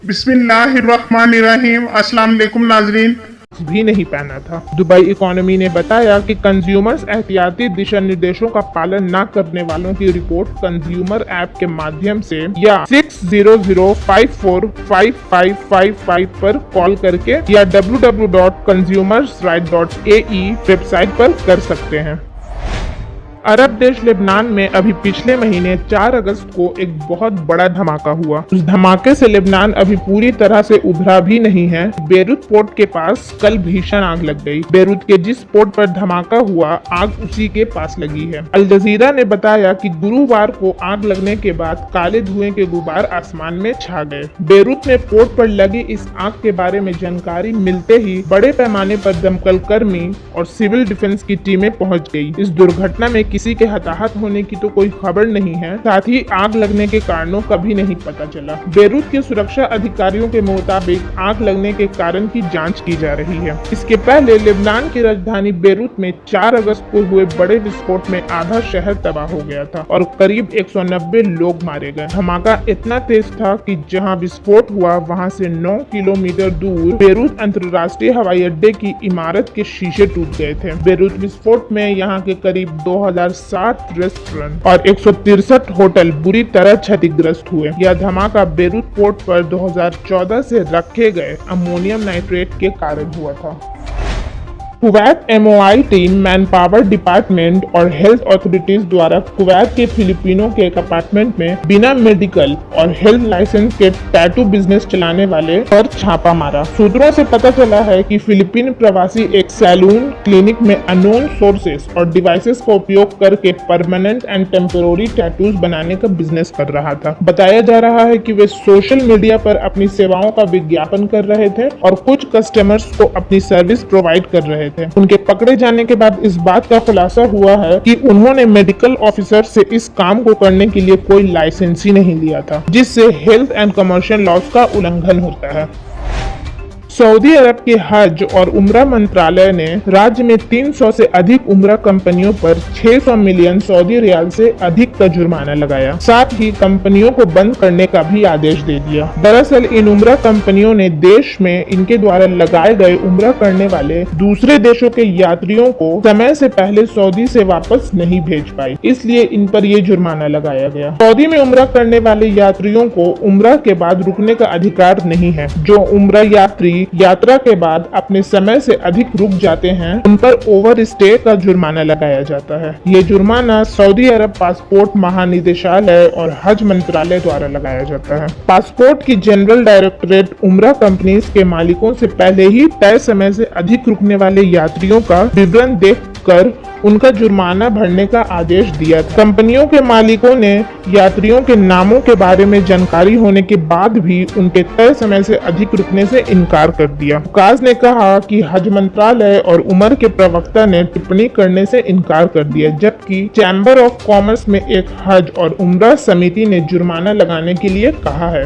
बिस्मिल्लाहिर्रहमानिर्रहीम। अस्सलाम वालेकुम नाजरीन। भी नहीं पहना था। दुबई इकोनॉमी ने बताया कि कंज्यूमर्स एहतियाती दिशा निर्देशों का पालन न करने वालों की रिपोर्ट कंज्यूमर ऐप के माध्यम से या 600545555 पर कॉल करके या www.consumersright.ae वेबसाइट पर कर सकते हैं। अरब देश लेबनान में अभी पिछले महीने 4 अगस्त को एक बहुत बड़ा धमाका हुआ। उस धमाके से लेबनान अभी पूरी तरह से उभरा भी नहीं है। बेरूत पोर्ट के पास कल भीषण आग लग गई। बेरूत के जिस पोर्ट पर धमाका हुआ, आग उसी के पास लगी है। अल जजीरा ने बताया कि गुरुवार को आग लगने के बाद काले धुएं के गुबार आसमान में छा गए। बेरूत में पोर्ट पर लगी इस आग के बारे में जानकारी मिलते ही बड़े पैमाने पर दमकल कर्मी और सिविल डिफेंस की टीमें पहुंच गई। इस दुर्घटना में किसी के हताहत होने की तो कोई खबर नहीं है, साथ ही आग लगने के कारणों का भी नहीं पता चला। बेरूत के सुरक्षा अधिकारियों के मुताबिक आग लगने के कारण की जांच की जा रही है। इसके पहले लेबनान की राजधानी बेरूत में 4 अगस्त को हुए बड़े विस्फोट में आधा शहर तबाह हो गया था और करीब 190 लोग मारे गए। धमाका इतना तेज था कि जहां विस्फोट हुआ वहां से 9 किलोमीटर दूर बेरूत अंतर्राष्ट्रीय हवाई अड्डे की इमारत के शीशे टूट गए थे। बेरूत विस्फोट में यहाँ के करीब 2060 रेस्टोरेंट और 163 होटल बुरी तरह क्षतिग्रस्त हुए। यह धमाका बेरूत पोर्ट पर 2014 से रखे गए अमोनियम नाइट्रेट के कारण हुआ था। Kuwait MOI team, man power department और हेल्थ अथॉरिटीज द्वारा कुवैत के फिलिपिनो के एक अपार्टमेंट में बिना मेडिकल और हेल्थ लाइसेंस के टैटू बिजनेस चलाने वाले पर छापा मारा। सूत्रों से पता चला है कि फिलिपीन प्रवासी एक सैलून क्लिनिक में अननोन सोर्सेस और डिवाइसेस का उपयोग करके परमानेंट एंड टेम्पोररी टैटूज बनाने का बिजनेस कर रहा था। बताया जा रहा है कि वे सोशल मीडिया पर अपनी सेवाओं का विज्ञापन कर रहे थे और कुछ कस्टमर्स को अपनी सर्विस प्रोवाइड कर रहे थे। उनके पकड़े जाने के बाद इस बात का खुलासा हुआ है कि उन्होंने मेडिकल ऑफिसर से इस काम को करने के लिए कोई लाइसेंस ही नहीं लिया था, जिससे हेल्थ एंड कमर्शियल लॉज का उल्लंघन होता है। सऊदी अरब के हज और उम्रा मंत्रालय ने राज्य में 300 से अधिक उम्रा कंपनियों पर 600 मिलियन सऊदी रियाल से अधिक का जुर्माना लगाया। साथ ही कंपनियों को बंद करने का भी आदेश दे दिया। दरअसल इन उम्रा कंपनियों ने देश में इनके द्वारा लगाए गए उम्रा करने वाले दूसरे देशों के यात्रियों को समय से पहले सऊदी से वापस नहीं भेज पाई, इसलिए इन पर ये जुर्माना लगाया गया। सऊदी में उम्रा करने वाले यात्रियों को उम्रा के बाद रुकने का अधिकार नहीं है। जो उम्रा यात्री यात्रा के बाद अपने समय से अधिक रुक जाते हैं, उन पर ओवर स्टे का जुर्माना लगाया जाता है। ये जुर्माना सऊदी अरब पासपोर्ट महानिदेशालय और हज मंत्रालय द्वारा लगाया जाता है। पासपोर्ट की जनरल डायरेक्टरेट उम्रा कंपनीज के मालिकों से पहले ही तय समय से अधिक रुकने वाले यात्रियों का विवरण देखकर उनका जुर्माना भरने का आदेश दिया था। कंपनियों के मालिकों ने यात्रियों के नामों के बारे में जानकारी होने के बाद भी उनके तय समय से अधिक रुकने से इनकार कर दिया। काज ने कहा कि हज मंत्रालय और उमर के प्रवक्ता ने टिप्पणी करने से इनकार कर दिया, जबकि चैम्बर ऑफ कॉमर्स में एक हज और उम्रा समिति ने जुर्माना लगाने के लिए कहा है।